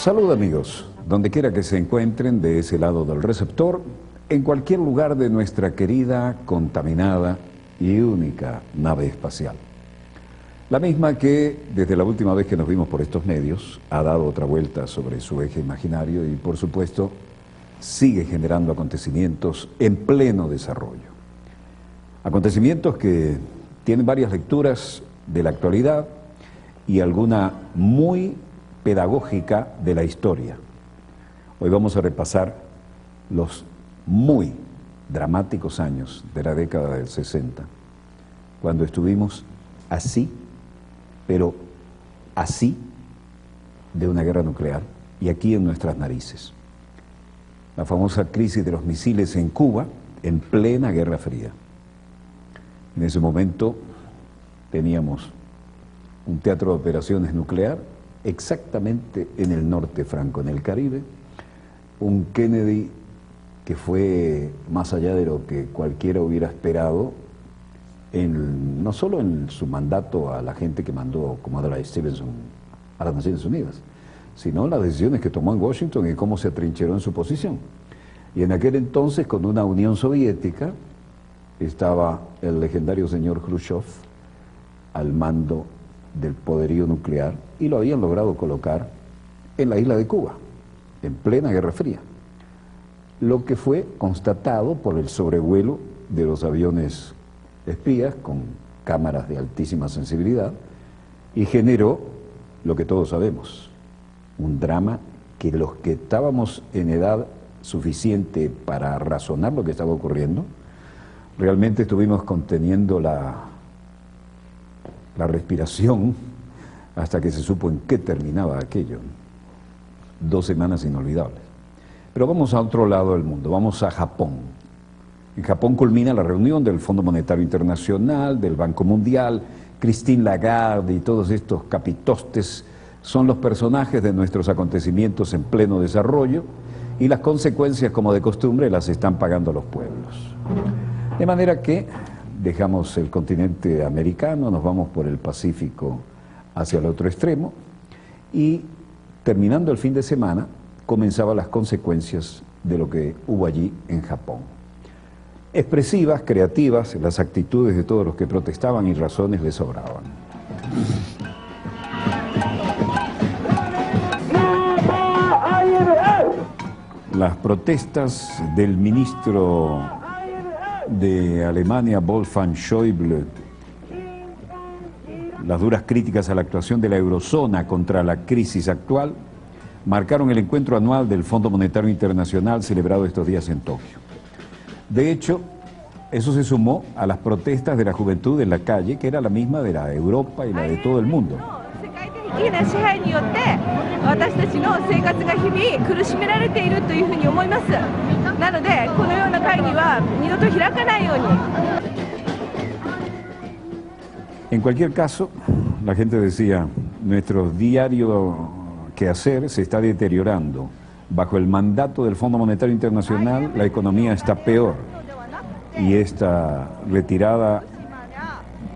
Salud amigos, donde quiera que se encuentren de ese lado del receptor, en cualquier lugar de nuestra querida, contaminada y única nave espacial. La misma que, desde la última vez que nos vimos por estos medios, ha dado otra vuelta sobre su eje imaginario y, por supuesto, sigue generando acontecimientos en pleno desarrollo. Acontecimientos que tienen varias lecturas de la actualidad y alguna muy pedagógica de la historia. Hoy vamos a repasar los muy dramáticos años de la década del 60, cuando estuvimos así, pero así, de una guerra nuclear, y aquí en nuestras narices. La famosa crisis de los misiles en Cuba, en plena Guerra Fría. En ese momento teníamos un teatro de operaciones nuclear exactamente en el norte franco, en el Caribe, un Kennedy que fue más allá de lo que cualquiera hubiera esperado, no solo en su mandato a la gente que mandó como Adlai Stevenson a las Naciones Unidas, sino en las decisiones que tomó en Washington y cómo se atrincheró en su posición. Y en aquel entonces, con una Unión Soviética, estaba el legendario señor Khrushchev al mando del poderío nuclear y lo habían logrado colocar en la isla de Cuba, en plena Guerra Fría, lo que fue constatado por el sobrevuelo de los aviones espías con cámaras de altísima sensibilidad y generó lo que todos sabemos, un drama que los que estábamos en edad suficiente para razonar lo que estaba ocurriendo, realmente estuvimos conteniendo la respiración hasta que se supo en qué terminaba aquello. 2 semanas inolvidables. Pero vamos a otro lado del mundo, vamos a Japón. En Japón culmina la reunión del Fondo Monetario Internacional, del Banco Mundial. Christine Lagarde y todos estos capitostes son los personajes de nuestros acontecimientos en pleno desarrollo y las consecuencias, como de costumbre, las están pagando los pueblos. De manera que dejamos el continente americano, nos vamos por el Pacífico hacia el otro extremo y terminando el fin de semana comenzaban las consecuencias de lo que hubo allí en Japón. Expresivas, creativas, las actitudes de todos los que protestaban y razones les sobraban. Las protestas del ministro de Alemania, Wolfgang Schäuble, las duras críticas a la actuación de la eurozona contra la crisis actual, marcaron el encuentro anual del Fondo Monetario Internacional celebrado estos días en Tokio. De hecho, eso se sumó a las protestas de la juventud en la calle, que era la misma de la Europa y la de todo el mundo. En cualquier caso, la gente decía, nuestro diario quehacer se está deteriorando. Bajo el mandato del Fondo Monetario Internacional, la economía está peor. Y esta retirada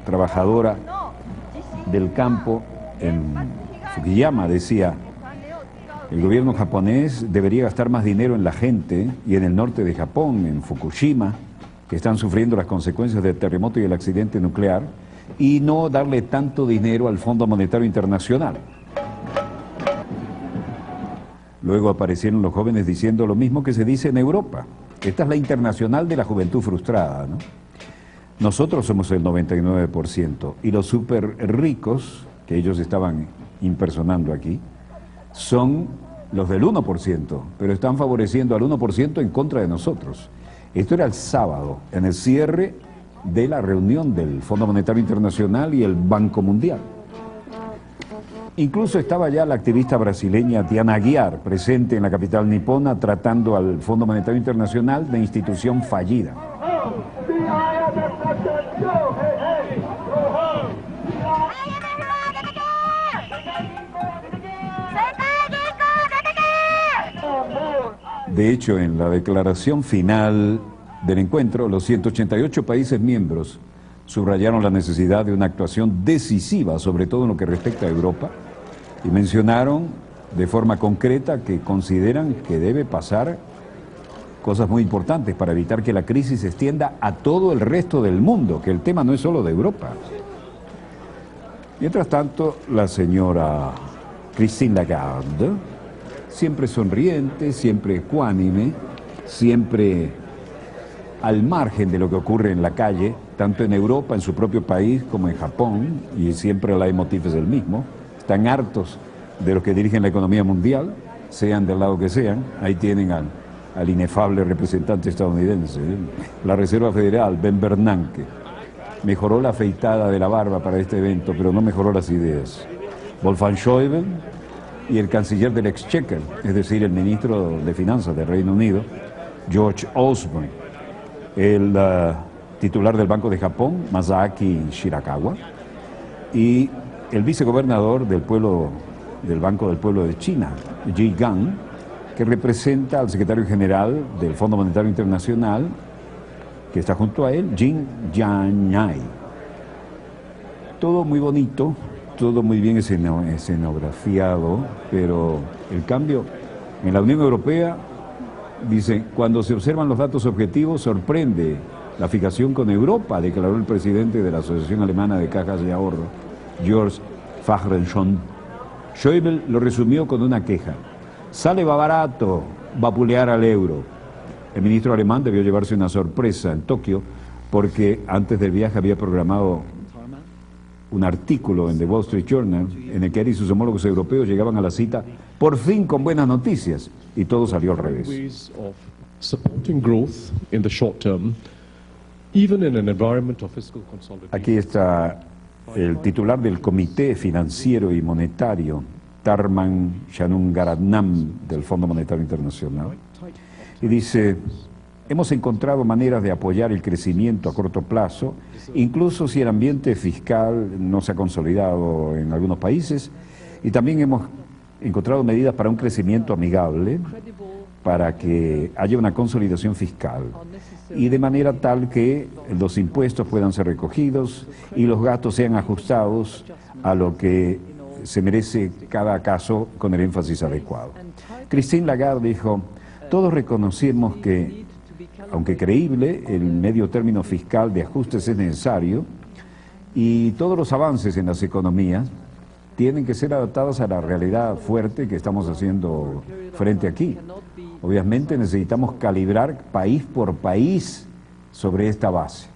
trabajadora del campo en Fukuyama decía, el gobierno japonés debería gastar más dinero en la gente y en el norte de Japón, en Fukushima, que están sufriendo las consecuencias del terremoto y el accidente nuclear, y no darle tanto dinero al Fondo Monetario Internacional. Luego aparecieron los jóvenes diciendo lo mismo que se dice en Europa. Esta es la internacional de la juventud frustrada, ¿no? Nosotros somos el 99% y los súper ricos, que ellos estaban impersonando aquí, son los del 1%, pero están favoreciendo al 1% en contra de nosotros. Esto era el sábado, en el cierre de la reunión del Fondo Monetario Internacional y el Banco Mundial. Incluso estaba ya la activista brasileña Diana Aguiar, presente en la capital nipona, tratando al Fondo Monetario Internacional de institución fallida. De hecho, en la declaración final del encuentro, los 188 países miembros subrayaron la necesidad de una actuación decisiva, sobre todo en lo que respecta a Europa, y mencionaron de forma concreta que consideran que debe pasar cosas muy importantes para evitar que la crisis se extienda a todo el resto del mundo, que el tema no es solo de Europa. Mientras tanto, la señora Christine Lagarde, siempre sonriente, siempre ecuánime, siempre al margen de lo que ocurre en la calle, tanto en Europa, en su propio país, como en Japón, y siempre el leitmotiv es el mismo. Están hartos de los que dirigen la economía mundial, sean del lado que sean. Ahí tienen al inefable representante estadounidense, la Reserva Federal, Ben Bernanke. Mejoró la afeitada de la barba para este evento, pero no mejoró las ideas. Wolfgang Schäuble y el canciller del Exchequer, es decir, el ministro de Finanzas del Reino Unido, George Osborne, el titular del Banco de Japón, Masaaki Shirakawa, y el vicegobernador del Banco del Pueblo de China, Ji Gang, que representa al secretario general del Fondo Monetario Internacional, que está junto a él, Jin Jianyai. Todo muy bonito, todo muy bien escenografiado, pero el cambio en la Unión Europea, dice, cuando se observan los datos objetivos, sorprende la fijación con Europa, declaró el presidente de la Asociación Alemana de Cajas de Ahorro, Georg Fahrensson. Schäuble lo resumió con una queja: sale barato vapulear al euro. El ministro alemán debió llevarse una sorpresa en Tokio porque antes del viaje había programado un artículo en The Wall Street Journal en el que él y sus homólogos europeos llegaban a la cita por fin con buenas noticias, y todo salió al revés. Aquí está el titular del Comité Financiero y Monetario, Tharman Shanmugaratnam, del Fondo Monetario Internacional, y dice: hemos encontrado maneras de apoyar el crecimiento a corto plazo, incluso si el ambiente fiscal no se ha consolidado en algunos países, y también hemos encontrado medidas para un crecimiento amigable, para que haya una consolidación fiscal, y de manera tal que los impuestos puedan ser recogidos y los gastos sean ajustados a lo que se merece cada caso con el énfasis adecuado. Christine Lagarde dijo: todos reconocemos que, aunque creíble, el medio término fiscal de ajustes es necesario y todos los avances en las economías tienen que ser adaptados a la realidad fuerte que estamos haciendo frente aquí. Obviamente necesitamos calibrar país por país sobre esta base.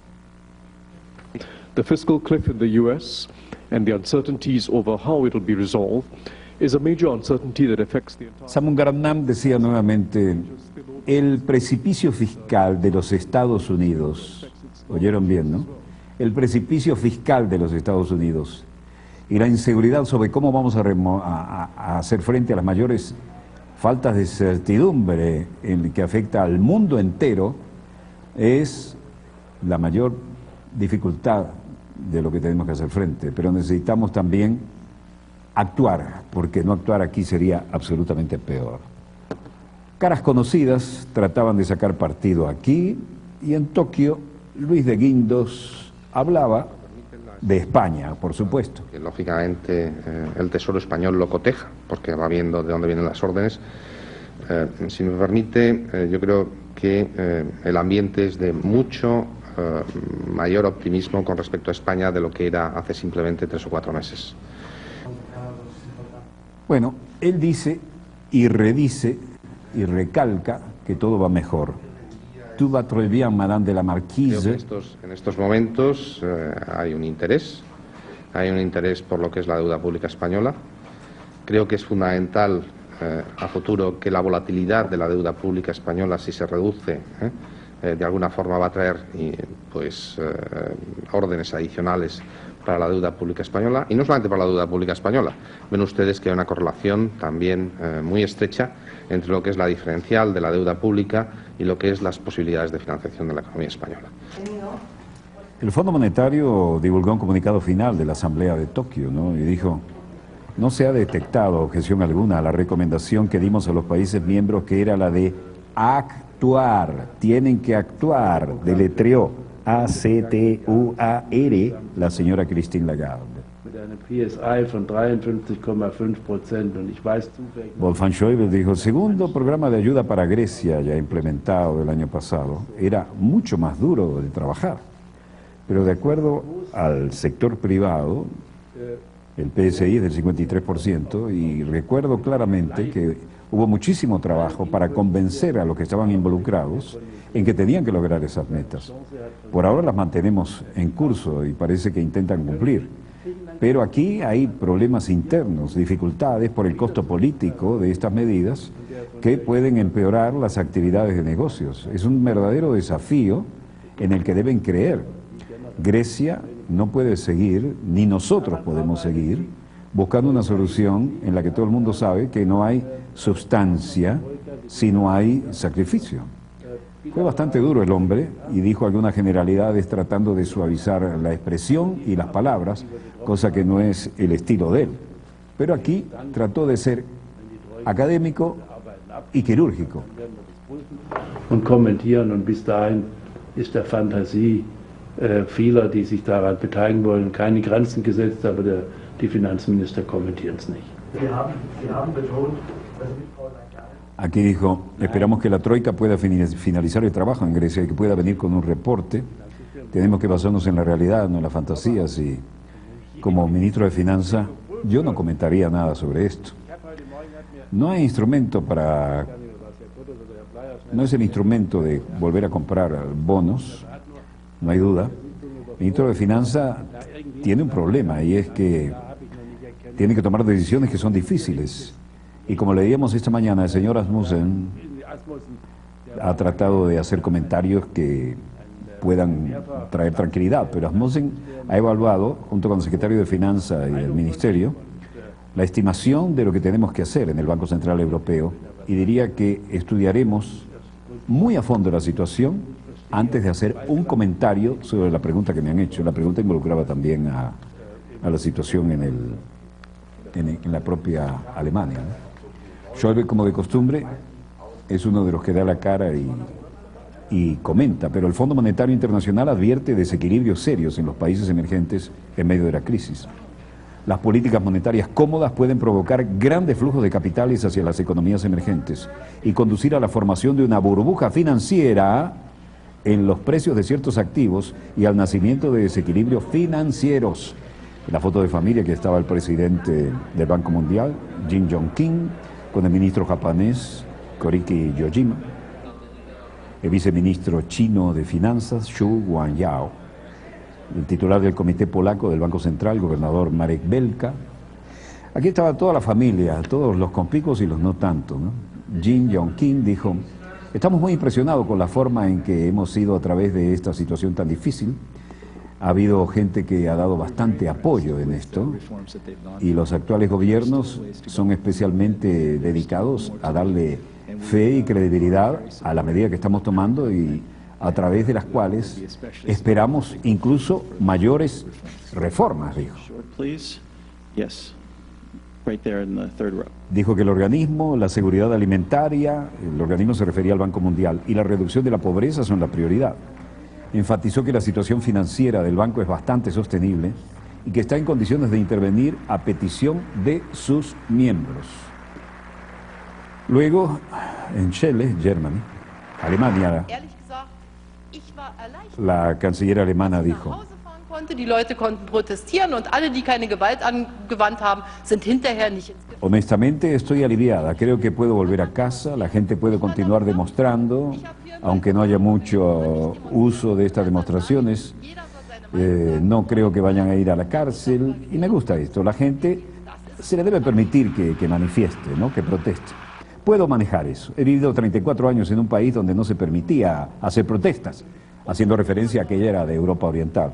The fiscal cliff in the US and the uncertainties over how it will be resolved is a major uncertainty that affects the entire... Shanmugaratnam decía nuevamente: el precipicio fiscal de los Estados Unidos, oyeron bien, ¿no? El precipicio fiscal de los Estados Unidos y la inseguridad sobre cómo vamos a hacer frente a las mayores faltas de certidumbre en que afecta al mundo entero es la mayor dificultad de lo que tenemos que hacer frente. Pero necesitamos también actuar, porque no actuar aquí sería absolutamente peor. Caras conocidas trataban de sacar partido aquí, y en Tokio Luis de Guindos hablaba de España, por supuesto. Que, lógicamente el Tesoro español lo coteja, porque va viendo de dónde vienen las órdenes. Si me permite, yo creo que el ambiente es de mucho mayor optimismo con respecto a España de lo que era hace simplemente 3 o 4 meses. Bueno, él dice y redice y recalca que todo va mejor. Tout va très bien, Madame de la Marquise. En estos momentos hay un interés por lo que es la deuda pública española. Creo que es fundamental a futuro que la volatilidad de la deuda pública española, si se reduce, de alguna forma va a traer órdenes adicionales para la deuda pública española, y no solamente para la deuda pública española. Ven ustedes que hay una correlación también muy estrecha entre lo que es la diferencial de la deuda pública y lo que es las posibilidades de financiación de la economía española. El Fondo Monetario divulgó un comunicado final de la Asamblea de Tokio, ¿no? Y dijo: no se ha detectado objeción alguna a la recomendación que dimos a los países miembros, que era la de actuar, tienen que actuar, deletreó ACTUAR, la señora Christine Lagarde. Mit einem PSI von 53,5%. Und ich weiß zufällig. Wolfgang Schäuble dijo, el segundo programa de ayuda para Grecia ya implementado el año pasado era mucho más duro de trabajar, pero de acuerdo al sector privado, el PSI es del 53% y recuerdo claramente que hubo muchísimo trabajo para convencer a los que estaban involucrados en que tenían que lograr esas metas. Por ahora las mantenemos en curso y parece que intentan cumplir. Pero aquí hay problemas internos, dificultades por el costo político de estas medidas que pueden empeorar las actividades de negocios. Es un verdadero desafío en el que deben creer. Grecia no puede seguir, ni nosotros podemos seguir, buscando una solución en la que todo el mundo sabe que no hay sustancia si no hay sacrificio. Fue bastante duro el hombre y dijo algunas generalidades tratando de suavizar la expresión y las palabras, cosa que no es el estilo de él. Pero aquí trató de ser académico y quirúrgico. Und kommentieren, und bis dahin ist der Fantasie vieler, die sich daran beteiligen wollen, keine Grenzen gesetzt, aber die Finanzminister kommentieren es nicht. Sie haben betont, dass mit Frau Lagarde. Aquí dijo, esperamos que la Troika pueda finalizar el trabajo en Grecia y que pueda venir con un reporte. Tenemos que basarnos en la realidad, no en las fantasías, y como ministro de Finanzas yo no comentaría nada sobre esto. No hay instrumento para... No es el instrumento de volver a comprar bonos, no hay duda. El ministro de Finanzas tiene un problema y es que tiene que tomar decisiones que son difíciles. Y como leíamos esta mañana, el señor Asmussen ha tratado de hacer comentarios que puedan traer tranquilidad, pero Asmussen ha evaluado, junto con el secretario de Finanzas y el Ministerio, la estimación de lo que tenemos que hacer en el Banco Central Europeo, y diría que estudiaremos muy a fondo la situación antes de hacer un comentario sobre la pregunta que me han hecho. La pregunta involucraba también a la situación en la propia Alemania, ¿no? Schäuble, como de costumbre, es uno de los que da la cara y comenta, pero el Fondo Monetario Internacional advierte desequilibrios serios en los países emergentes en medio de la crisis. Las políticas monetarias cómodas pueden provocar grandes flujos de capitales hacia las economías emergentes y conducir a la formación de una burbuja financiera en los precios de ciertos activos y al nacimiento de desequilibrios financieros. En la foto de familia que estaba el presidente del Banco Mundial, Jim Yong-kim, con el ministro japonés, Koriki Yojima, el viceministro chino de Finanzas, Xu Guanyao, el titular del Comité Polaco del Banco Central, el gobernador Marek Belka. Aquí estaba toda la familia, todos los compicos y los no tanto, ¿no? Jim Yong-kim dijo, estamos muy impresionados con la forma en que hemos ido a través de esta situación tan difícil. Ha habido gente que ha dado bastante apoyo en esto y los actuales gobiernos son especialmente dedicados a darle fe y credibilidad a la medida que estamos tomando y a través de las cuales esperamos incluso mayores reformas, dijo. Dijo que el organismo, la seguridad alimentaria, el organismo se refería al Banco Mundial, y la reducción de la pobreza son la prioridad. Enfatizó que la situación financiera del banco es bastante sostenible y que está en condiciones de intervenir a petición de sus miembros. Luego, en Schelle, Germany, Alemania, la canciller alemana dijo, Die Leute konnten protestieren und alle, die keine Gewalt angewandt haben, sind hinterher nicht ins Gefängnis. honestamente estoy aliviada, creo que puedo volver a casa, la gente puede continuar demostrando, aunque no haya mucho uso de estas demostraciones, no creo que vayan a ir a la cárcel, y me gusta esto, la gente se le debe permitir que manifieste, ¿no? Que proteste. Puedo manejar eso, he vivido 34 años en un país donde no se permitía hacer protestas, haciendo referencia a aquella era de Europa Oriental.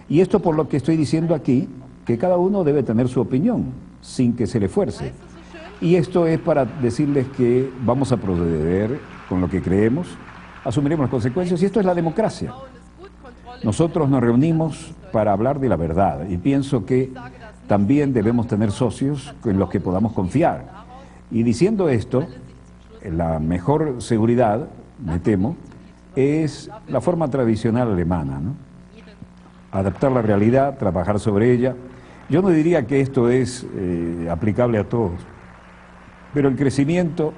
Y esto por lo que estoy diciendo aquí, que cada uno debe tener su opinión, sin que se le fuerce. Y esto es para decirles que vamos a proceder con lo que creemos, asumiremos las consecuencias, y esto es la democracia. Nosotros nos reunimos para hablar de la verdad, y pienso que también debemos tener socios en los que podamos confiar. Y diciendo esto, la mejor seguridad, me temo, es la forma tradicional alemana, ¿no? Adaptar la realidad, trabajar sobre ella. Yo no diría que esto es aplicable a todos, pero el crecimiento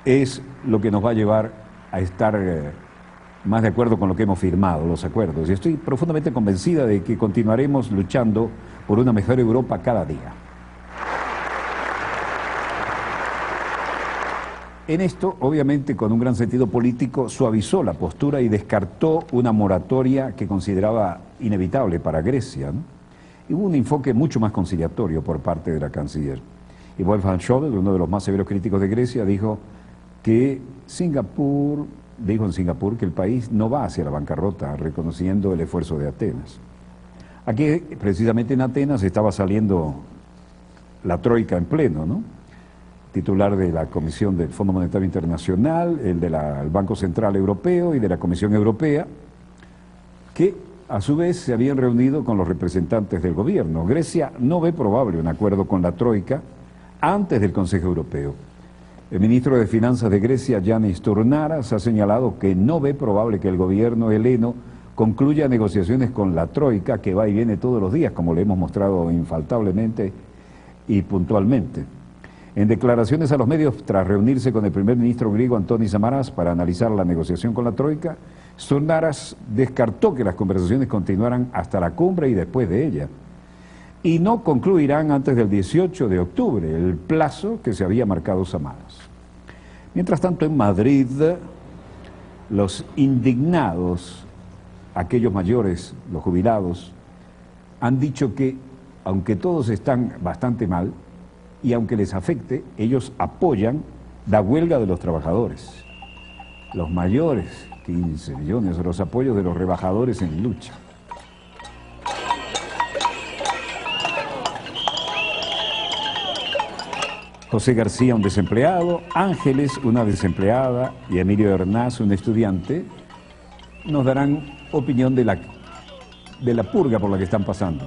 es lo que nos va a llevar a estar más de acuerdo con lo que hemos firmado, los acuerdos. Y estoy profundamente convencida de que continuaremos luchando por una mejor Europa cada día. En esto, obviamente, con un gran sentido político, suavizó la postura y descartó una moratoria que consideraba inevitable para Grecia, ¿no? Y hubo un enfoque mucho más conciliatorio por parte de la canciller. Y Wolfgang Schäuble, uno de los más severos críticos de Grecia, dijo en Singapur que el país no va hacia la bancarrota, reconociendo el esfuerzo de Atenas. Aquí, precisamente en Atenas, estaba saliendo la troika en pleno, ¿no? Titular de la Comisión del Fondo Monetario Internacional, el del Banco Central Europeo y de la Comisión Europea, que a su vez se habían reunido con los representantes del gobierno. Grecia no ve probable un acuerdo con la troika antes del Consejo Europeo. El ministro de Finanzas de Grecia, Yannis Tournaras, ha señalado que no ve probable que el gobierno heleno concluya negociaciones con la troika, que va y viene todos los días, como le hemos mostrado infaltablemente y puntualmente. En declaraciones a los medios, tras reunirse con el primer ministro griego Antonis Samaras para analizar la negociación con la troika, Tournaras descartó que las conversaciones continuaran hasta la cumbre y después de ella, y no concluirán antes del 18 de octubre, el plazo que se había marcado Samaras. Mientras tanto, en Madrid, los indignados, aquellos mayores, los jubilados, han dicho que, aunque todos están bastante mal, y aunque les afecte, ellos apoyan la huelga de los trabajadores. Los mayores, 15 millones, los apoyos de los rebajadores en lucha. José García, un desempleado, Ángeles, una desempleada, y Emilio Hernás, un estudiante, nos darán opinión de la purga por la que están pasando.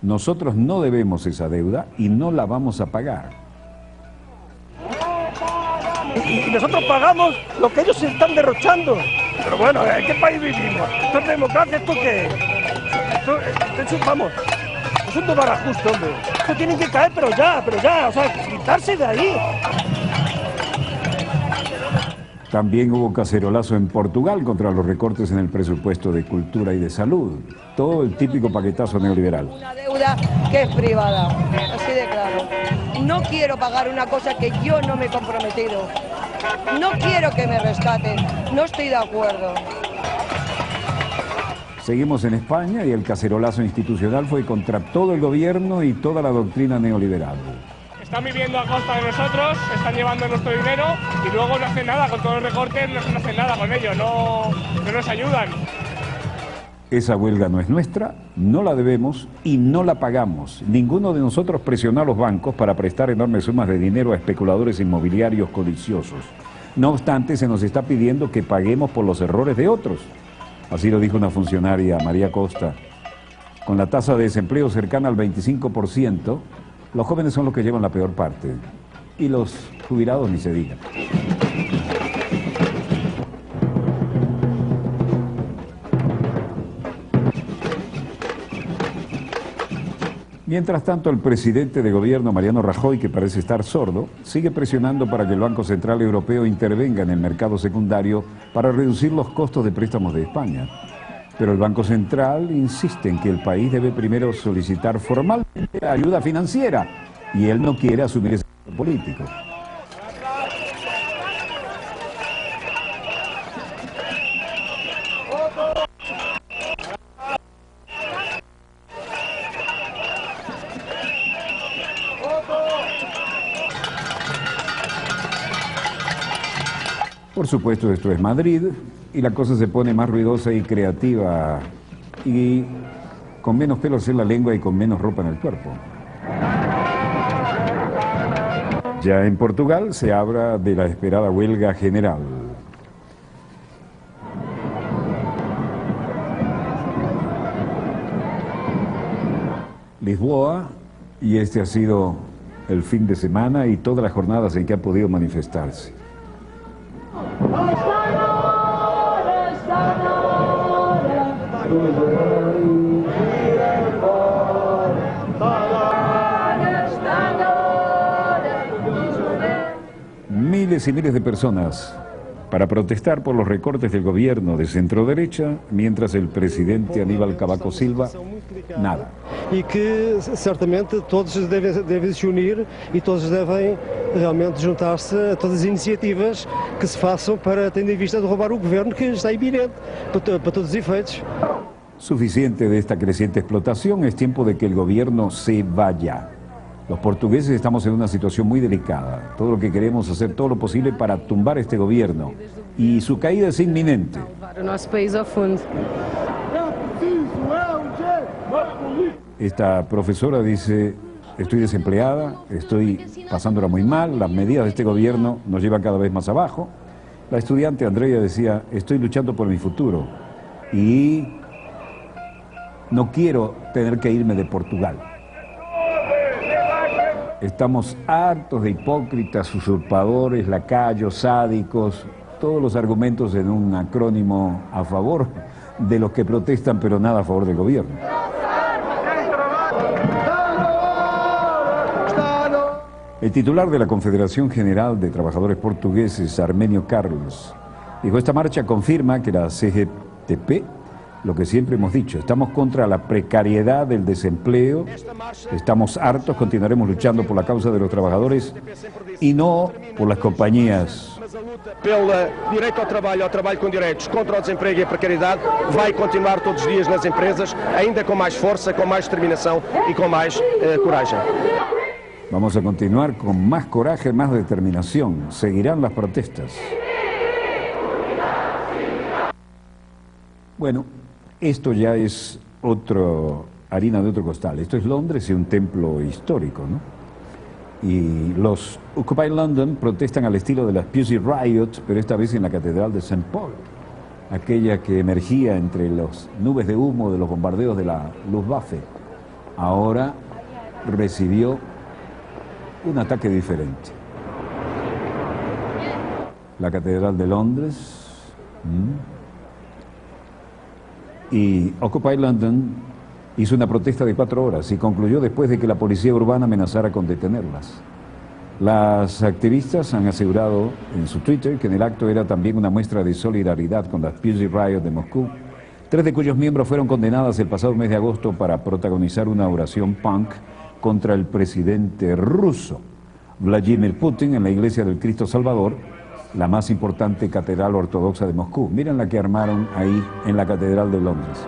Nosotros no debemos esa deuda y no la vamos a pagar. Y nosotros pagamos lo que ellos se están derrochando. Pero bueno, ¿en qué país vivimos? ¿Esto es democracia? ¿Esto qué es? Esto vamos, es un dólar justo, hombre. Esto tiene que caer, pero ya, o sea, quitarse de ahí. También hubo cacerolazo en Portugal contra los recortes en el presupuesto de cultura y de salud. Todo el típico paquetazo neoliberal. Una deuda que es privada, así de claro. No quiero pagar una cosa que yo no me he comprometido. No quiero que me rescaten, no estoy de acuerdo. Seguimos en España y el cacerolazo institucional fue contra todo el gobierno y toda la doctrina neoliberal. Están viviendo a costa de nosotros, están llevando nuestro dinero y luego no hacen nada con todos los recortes, no hacen nada con ellos, no nos ayudan. Esa huelga no es nuestra, no la debemos y no la pagamos. Ninguno de nosotros presionó a los bancos para prestar enormes sumas de dinero a especuladores inmobiliarios codiciosos. No obstante, se nos está pidiendo que paguemos por los errores de otros. Así lo dijo una funcionaria, María Costa. Con la tasa de desempleo cercana al 25%, los jóvenes son los que llevan la peor parte, y los jubilados ni se digan. Mientras tanto, el presidente de gobierno, Mariano Rajoy, que parece estar sordo, sigue presionando para que el Banco Central Europeo intervenga en el mercado secundario para reducir los costos de préstamos de España. Pero el Banco Central insiste en que el país debe primero solicitar formalmente ayuda financiera y él no quiere asumir ese riesgo político. Por supuesto, esto es Madrid y la cosa se pone más ruidosa y creativa y con menos pelos en la lengua y con menos ropa en el cuerpo. Ya en Portugal se habla de la esperada huelga general. Lisboa, y este ha sido el fin de semana y todas las jornadas en que ha podido manifestarse. Miles y miles de personas para protestar por los recortes del gobierno de centro-derecha, mientras el presidente Aníbal Cavaco Silva, nada. E que certamente todos devem se unir e todos devem realmente juntar-se a todas as iniciativas que se façam para, tendo em vista, derrubar o governo que está iminente para todos os efeitos. Suficiente de esta creciente explotación, es tiempo de que el gobierno se vaya. Los portugueses estamos en una situación muy delicada. Todo lo que queremos es hacer todo lo posible para tumbar este gobierno. Y su caída es inminente. Esta profesora dice, estoy desempleada, estoy pasándola muy mal, las medidas de este gobierno nos llevan cada vez más abajo. La estudiante Andrea decía, estoy luchando por mi futuro y no quiero tener que irme de Portugal. Estamos hartos de hipócritas, usurpadores, lacayos, sádicos, todos los argumentos en un acrónimo a favor de los que protestan, pero nada a favor del gobierno. El titular de la Confederación General de Trabajadores Portugueses, Armenio Carlos, dijo, esta marcha confirma que la CGTP, lo que siempre hemos dicho, estamos contra la precariedad del desempleo, estamos hartos, continuaremos luchando por la causa de los trabajadores y no por las compañías. Pelo direito ao trabalho com direitos, contra o desemprego e a precariedade, vai continuar todos os dias nas empresas, ainda com mais força, com mais determinação e com mais coragem. Vamos a continuar con más coraje, más determinación. Seguirán las protestas. Bueno, esto ya es harina de otro costal. Esto es Londres y un templo histórico, ¿no? Y los Occupy London protestan al estilo de las Pussy Riot, pero esta vez en la Catedral de St. Paul, aquella que emergía entre las nubes de humo de los bombardeos de la Luftwaffe. Ahora recibió un ataque diferente. La Catedral de Londres y Occupy London hizo una protesta de 4 horas y concluyó después de que la policía urbana amenazara con detenerlas. Las activistas han asegurado en su Twitter que en el acto era también una muestra de solidaridad con las Pussy Riot de Moscú, 3 de cuyos miembros fueron condenadas el pasado mes de agosto para protagonizar una oración punk contra el presidente ruso Vladimir Putin en la Iglesia del Cristo Salvador, la más importante catedral ortodoxa de Moscú. Miren la que armaron ahí en la Catedral de Londres.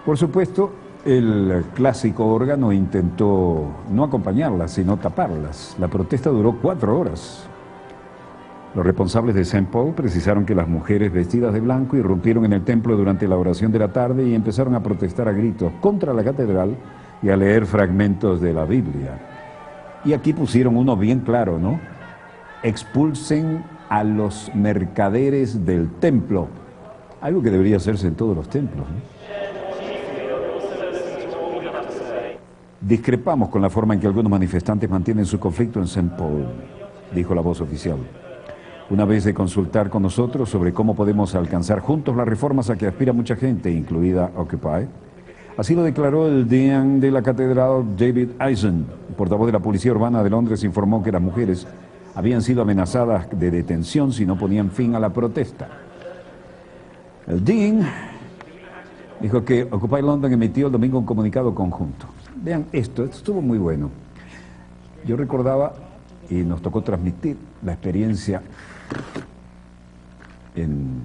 Por supuesto, el clásico órgano intentó no acompañarlas, sino taparlas. La protesta duró 4 horas. Los responsables de St. Paul precisaron que las mujeres vestidas de blanco irrumpieron en el templo durante la oración de la tarde y empezaron a protestar a gritos contra la catedral y a leer fragmentos de la Biblia. Y aquí pusieron uno bien claro, ¿no? Expulsen a los mercaderes del templo. Algo que debería hacerse en todos los templos, ¿no? Discrepamos con la forma en que algunos manifestantes mantienen su conflicto en St. Paul, dijo la voz oficial. Una vez de consultar con nosotros sobre cómo podemos alcanzar juntos las reformas a que aspira mucha gente, incluida Occupy, así lo declaró el deán de la catedral, David Eisen. El portavoz de la Policía Urbana de Londres informó que las mujeres habían sido amenazadas de detención si no ponían fin a la protesta. El deán dijo que Occupy London emitió el domingo un comunicado conjunto. Vean esto estuvo muy bueno. Yo recordaba, y nos tocó transmitir la experiencia en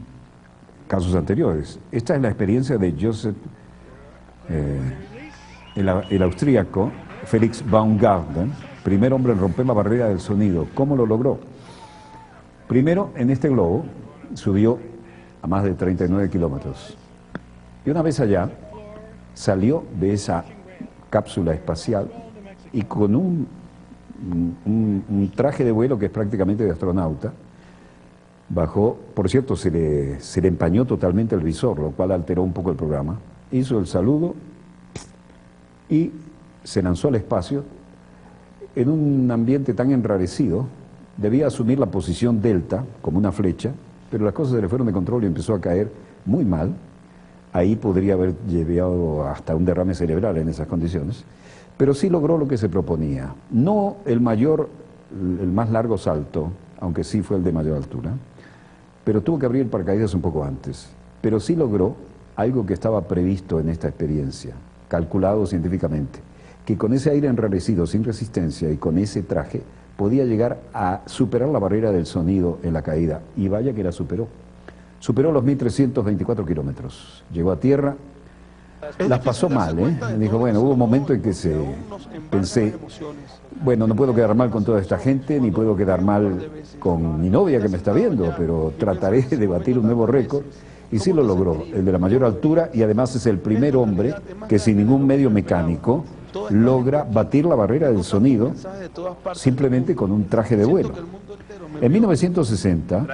casos anteriores. Esta es la experiencia de Joseph, el austríaco, Felix Baumgarten, primer hombre en romper la barrera del sonido. ¿Cómo lo logró? Primero, en este globo, subió a más de 39 kilómetros. Y una vez allá, salió de esa cápsula espacial y con un un traje de vuelo que es prácticamente de astronauta. Bajó, por cierto, se le empañó totalmente el visor, lo cual alteró un poco el programa. Hizo el saludo y se lanzó al espacio en un ambiente tan enrarecido. Debía asumir la posición delta, como una flecha, pero las cosas se le fueron de control y empezó a caer muy mal. Ahí podría haber llevado hasta un derrame cerebral en esas condiciones, pero sí logró lo que se proponía. No el más largo salto, aunque sí fue el de mayor altura, pero tuvo que abrir el paracaídas un poco antes. Pero sí logró algo que estaba previsto en esta experiencia, calculado científicamente, que con ese aire enrarecido, sin resistencia, y con ese traje, podía llegar a superar la barrera del sonido en la caída, y vaya que la superó. Superó los 1.324 kilómetros, llegó a tierra, las pasó mal, ¿eh? Dijo, bueno, hubo un momento en que pensé, bueno, no puedo quedar mal con toda esta gente, ni puedo quedar mal con mi novia que me está viendo, pero trataré de batir un nuevo récord, y sí lo logró, el de la mayor altura, y además es el primer hombre que sin ningún medio mecánico logra batir la barrera del sonido simplemente con un traje de vuelo. En 1960,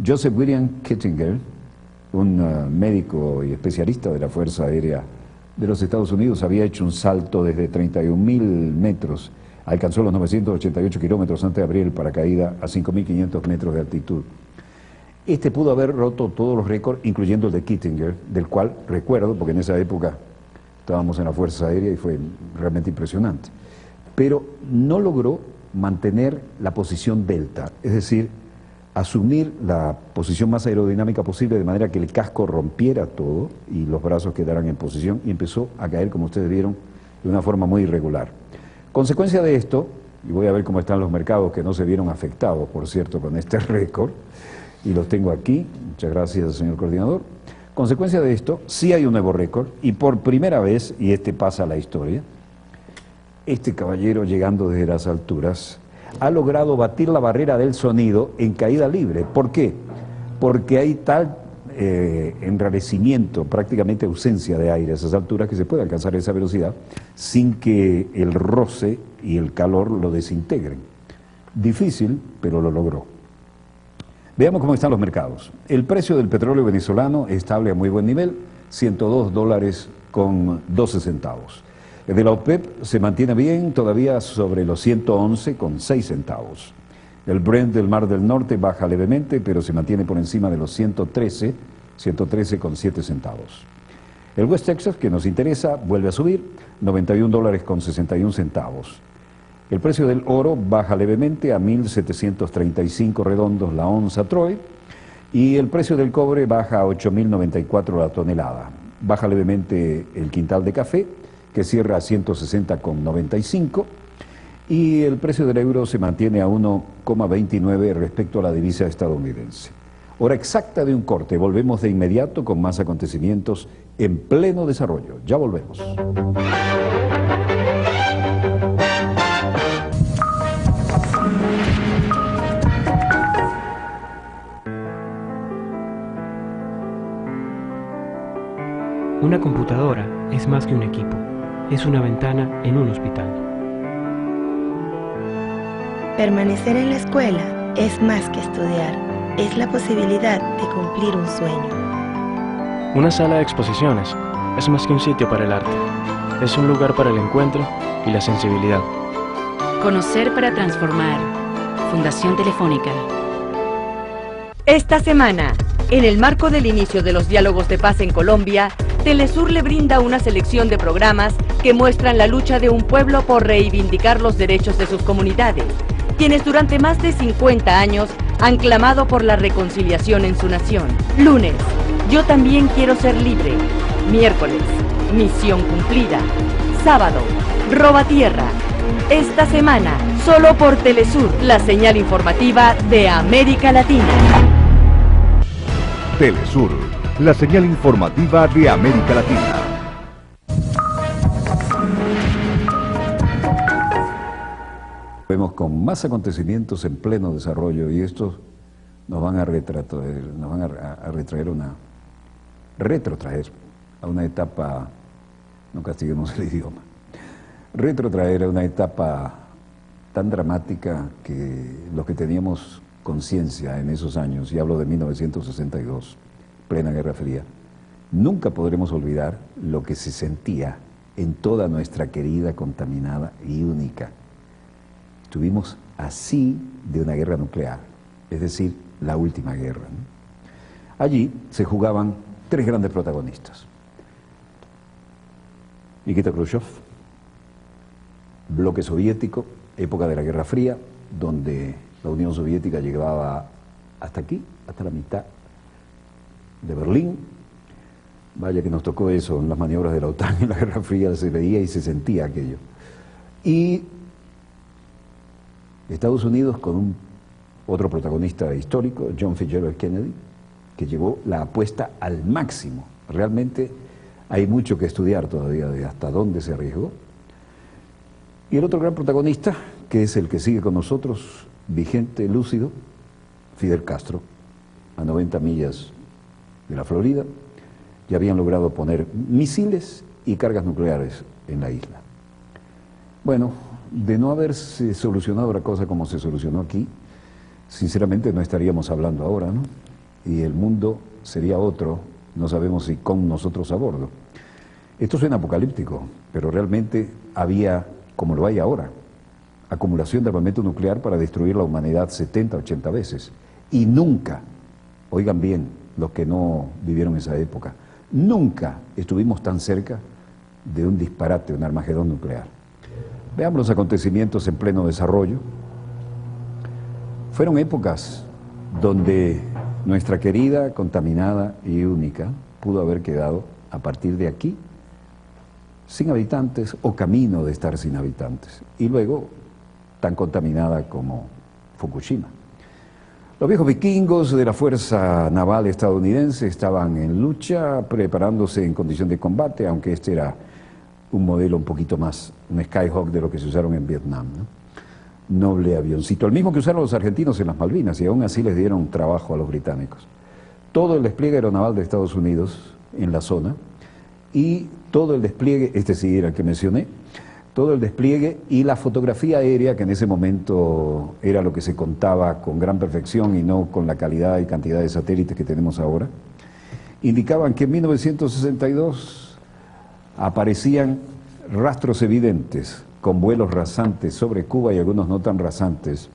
Joseph William Kittinger, un médico y especialista de la Fuerza Aérea de los Estados Unidos, había hecho un salto desde 31.000 metros, alcanzó los 988 kilómetros antes de abrir el paracaídas a 5.500 metros de altitud. Este pudo haber roto todos los récords, incluyendo el de Kittinger, del cual recuerdo, porque en esa época estábamos en la Fuerza Aérea y fue realmente impresionante. Pero no logró mantener la posición delta, es decir, asumir la posición más aerodinámica posible de manera que el casco rompiera todo y los brazos quedaran en posición, y empezó a caer, como ustedes vieron, de una forma muy irregular. Consecuencia de esto, y voy a ver cómo están los mercados que no se vieron afectados, por cierto, con este récord, y los tengo aquí, muchas gracias, señor coordinador. Consecuencia de esto, sí hay un nuevo récord, y por primera vez, y este pasa a la historia, este caballero, llegando desde las alturas, ha logrado batir la barrera del sonido en caída libre. ¿Por qué? Porque hay tal enrarecimiento, prácticamente ausencia de aire a esas alturas, que se puede alcanzar esa velocidad sin que el roce y el calor lo desintegren. Difícil, pero lo logró. Veamos cómo están los mercados. El precio del petróleo venezolano estable a muy buen nivel, $102.12. El de la OPEP se mantiene bien, todavía sobre los 111,6 centavos. El Brent del Mar del Norte baja levemente, pero se mantiene por encima de los 113,7 centavos. El West Texas, que nos interesa, vuelve a subir, $91.61. El precio del oro baja levemente a 1.735 redondos la onza Troy, y el precio del cobre baja a 8.094 la tonelada. Baja levemente el quintal de café, que cierra a 160,95, y el precio del euro se mantiene a 1,29 respecto a la divisa estadounidense. Hora exacta de un corte, volvemos de inmediato con más acontecimientos en pleno desarrollo. Ya volvemos. Una computadora es más que un equipo, es una ventana en un hospital. Permanecer en la escuela es más que estudiar, es la posibilidad de cumplir un sueño. Una sala de exposiciones es más que un sitio para el arte, es un lugar para el encuentro y la sensibilidad. Conocer para transformar. Fundación Telefónica. Esta semana, en el marco del inicio de los diálogos de paz en Colombia, Telesur le brinda una selección de programas que muestran la lucha de un pueblo por reivindicar los derechos de sus comunidades, quienes durante más de 50 años han clamado por la reconciliación en su nación. Lunes, yo también quiero ser libre. Miércoles, misión cumplida. Sábado, roba tierra. Esta semana, solo por Telesur, la señal informativa de América Latina. Telesur, la señal informativa de América Latina. Vemos con más acontecimientos en pleno desarrollo, y estos nos van a retrotraer a una etapa, no castiguemos el idioma, retrotraer a una etapa tan dramática que los que teníamos conciencia en esos años, y hablo de 1962, plena Guerra Fría, nunca podremos olvidar lo que se sentía en toda nuestra querida, contaminada y única. Estuvimos así de una guerra nuclear, es decir, la última guerra, ¿no? Allí se jugaban tres grandes protagonistas. Nikita Khrushchev, bloque soviético, época de la Guerra Fría, donde la Unión Soviética llegaba hasta aquí, hasta la mitad de Berlín. Vaya que nos tocó eso en las maniobras de la OTAN en la Guerra Fría, se veía y se sentía aquello. Y Estados Unidos con otro protagonista histórico, John Fitzgerald Kennedy, que llevó la apuesta al máximo. Realmente hay mucho que estudiar todavía de hasta dónde se arriesgó. Y el otro gran protagonista, que es el que sigue con nosotros, vigente, lúcido, Fidel Castro, a 90 millas de la Florida, ya habían logrado poner misiles y cargas nucleares en la isla. Bueno, de no haberse solucionado la cosa como se solucionó aquí, sinceramente no estaríamos hablando ahora, ¿no? Y el mundo sería otro, no sabemos si con nosotros a bordo. Esto suena apocalíptico, pero realmente había, como lo hay ahora, acumulación de armamento nuclear para destruir la humanidad 70, 80 veces. Y nunca, oigan bien, los que no vivieron esa época, nunca estuvimos tan cerca de un disparate, un Armagedón nuclear. Veamos los acontecimientos en pleno desarrollo. Fueron épocas donde nuestra querida, contaminada y única pudo haber quedado, a partir de aquí, sin habitantes o camino de estar sin habitantes. Y luego, tan contaminada como Fukushima. Los viejos vikingos de la Fuerza Naval estadounidense estaban en lucha, preparándose en condición de combate, aunque este era un modelo un poquito más, un Skyhawk de lo que se usaron en Vietnam, ¿no? Noble avioncito, el mismo que usaron los argentinos en las Malvinas, y aún así les dieron trabajo a los británicos. Todo el despliegue aeronaval de Estados Unidos en la zona, y todo el despliegue, este sí era el que mencioné, todo el despliegue y la fotografía aérea, que en ese momento era lo que se contaba con gran perfección y no con la calidad y cantidad de satélites que tenemos ahora, indicaban que en 1962 aparecían rastros evidentes con vuelos rasantes sobre Cuba y algunos no tan rasantes,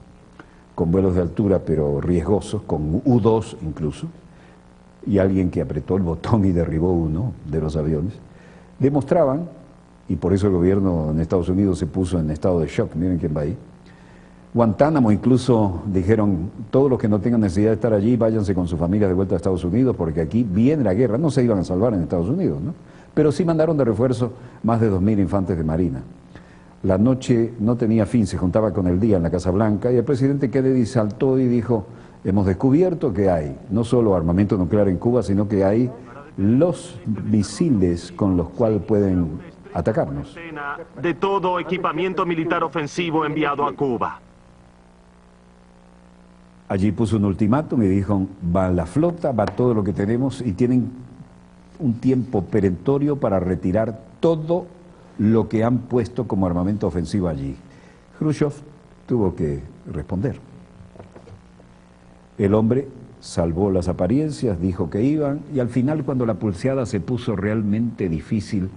con vuelos de altura pero riesgosos, con U-2 incluso, y alguien que apretó el botón y derribó uno de los aviones, demostraban, y por eso el gobierno en Estados Unidos se puso en estado de shock, miren quién va ahí. Guantánamo incluso dijeron, todos los que no tengan necesidad de estar allí, váyanse con sus familias de vuelta a Estados Unidos, porque aquí viene la guerra. No se iban a salvar en Estados Unidos, ¿no? Pero sí mandaron de refuerzo más de 2.000 infantes de marina. La noche no tenía fin, se juntaba con el día en la Casa Blanca, y el presidente Kennedy saltó y dijo, hemos descubierto que hay no solo armamento nuclear en Cuba, sino que hay los misiles con los cuales pueden atacarnos. De todo equipamiento militar ofensivo enviado a Cuba. Allí puso un ultimátum y dijo, va la flota, va todo lo que tenemos y tienen un tiempo perentorio para retirar todo lo que han puesto como armamento ofensivo allí. Khrushchev tuvo que responder. El hombre salvó las apariencias, dijo que iban, y al final, cuando la pulseada se puso realmente difícil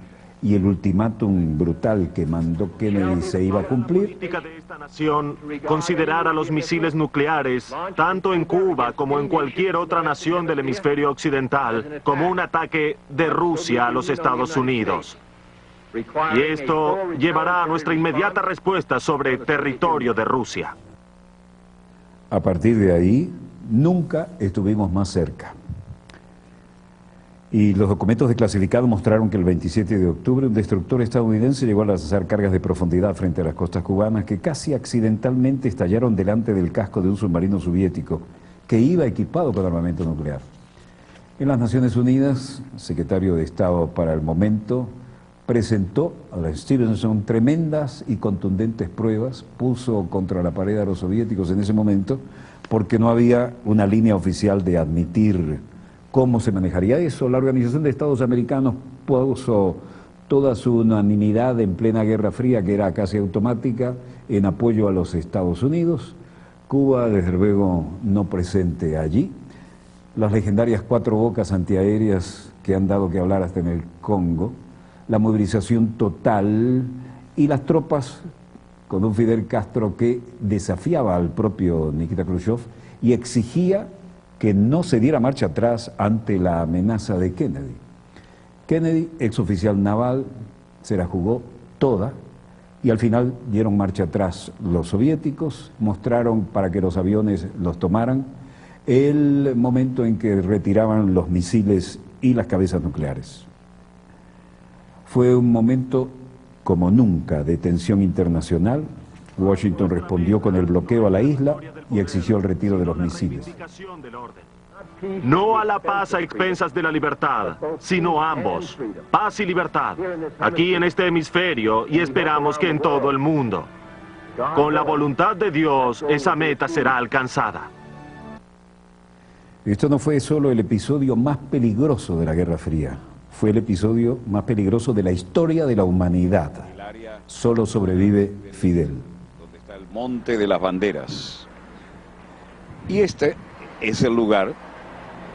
y el ultimátum brutal que mandó Kennedy se iba a cumplir, la política de esta nación considerar a los misiles nucleares, tanto en Cuba como en cualquier otra nación del hemisferio occidental, como un ataque de Rusia a los Estados Unidos. Y esto llevará a nuestra inmediata respuesta sobre territorio de Rusia. A partir de ahí, nunca estuvimos más cerca. Y los documentos desclasificados mostraron que el 27 de octubre un destructor estadounidense llegó a lanzar cargas de profundidad frente a las costas cubanas que casi accidentalmente estallaron delante del casco de un submarino soviético que iba equipado con armamento nuclear. En las Naciones Unidas, el secretario de Estado para el momento presentó a la Stevenson tremendas y contundentes pruebas, puso contra la pared a los soviéticos en ese momento, porque no había una línea oficial de admitir cómo se manejaría eso. La Organización de Estados Americanos puso toda su unanimidad en plena Guerra Fría, que era casi automática, en apoyo a los Estados Unidos. Cuba, desde luego, no presente allí. Las legendarias 4 bocas antiaéreas que han dado que hablar hasta en el Congo, la movilización total y las tropas con un Fidel Castro que desafiaba al propio Nikita Khrushchev y exigía que no se diera marcha atrás ante la amenaza de Kennedy. Kennedy, exoficial naval, se la jugó toda y al final dieron marcha atrás los soviéticos, mostraron para que los aviones los tomaran el momento en que retiraban los misiles y las cabezas nucleares. Fue un momento como nunca de tensión internacional. Washington respondió con el bloqueo a la isla y exigió el retiro de los misiles. No a la paz a expensas de la libertad, sino ambos, paz y libertad, aquí en este hemisferio y esperamos que en todo el mundo. Con la voluntad de Dios, esa meta será alcanzada. Esto no fue solo el episodio más peligroso de la Guerra Fría, fue el episodio más peligroso de la historia de la humanidad. Solo sobrevive Fidel. Donde está el Monte de las Banderas. Y este es el lugar,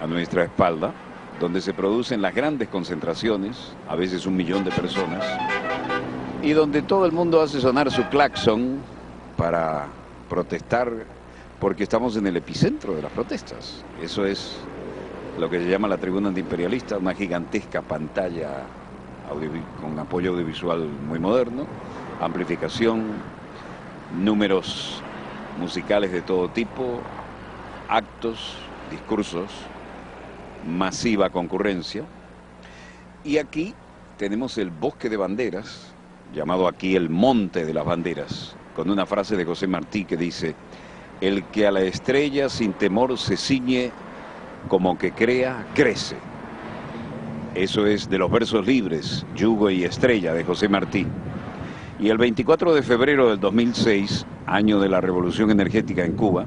a nuestra espalda, donde se producen las grandes concentraciones, a veces 1 millón de personas, y donde todo el mundo hace sonar su claxon para protestar, porque estamos en el epicentro de las protestas. Eso es lo que se llama la tribuna antiimperialista, una gigantesca pantalla con apoyo audiovisual muy moderno, amplificación, números musicales de todo tipo, actos, discursos, masiva concurrencia. Y aquí tenemos el bosque de banderas, llamado aquí el Monte de las Banderas, con una frase de José Martí que dice: el que a la estrella sin temor se ciñe, como que crea, crece. Eso es de los versos libres, Yugo y Estrella, de José Martí. Y el 24 de febrero del 2006, año de la Revolución Energética en Cuba,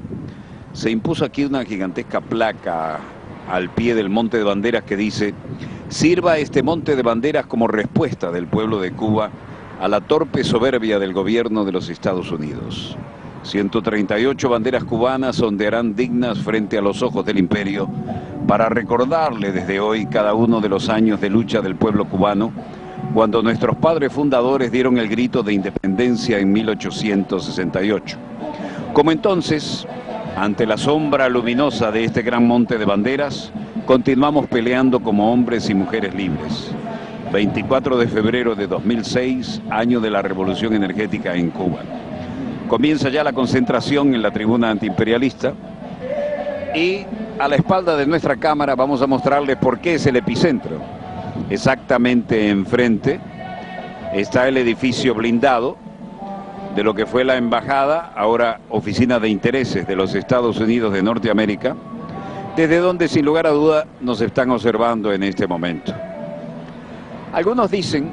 se impuso aquí una gigantesca placa al pie del Monte de Banderas que dice: sirva este Monte de Banderas como respuesta del pueblo de Cuba a la torpe soberbia del gobierno de los Estados Unidos. 138 banderas cubanas ondearán dignas frente a los ojos del imperio para recordarle desde hoy cada uno de los años de lucha del pueblo cubano, cuando nuestros padres fundadores dieron el grito de independencia en 1868. Como entonces, ante la sombra luminosa de este gran monte de banderas, continuamos peleando como hombres y mujeres libres. 24 de febrero de 2006, año de la Revolución Energética en Cuba. Comienza ya la concentración en la tribuna antiimperialista y a la espalda de nuestra cámara vamos a mostrarles por qué es el epicentro. Exactamente enfrente está el edificio blindado de lo que fue la embajada, ahora oficina de intereses de los Estados Unidos de Norteamérica, desde donde sin lugar a duda nos están observando en este momento. Algunos dicen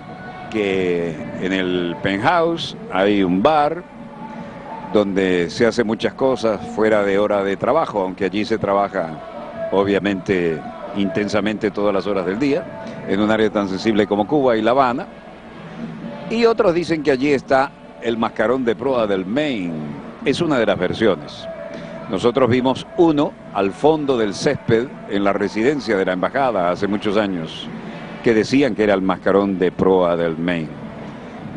que en el penthouse hay un bar donde se hace muchas cosas fuera de hora de trabajo, aunque allí se trabaja obviamente intensamente todas las horas del día, en un área tan sensible como Cuba y La Habana. Y otros dicen que allí está el mascarón de proa del Maine. Es una de las versiones. Nosotros vimos uno al fondo del césped en la residencia de la embajada hace muchos años, que decían que era el mascarón de proa del Maine.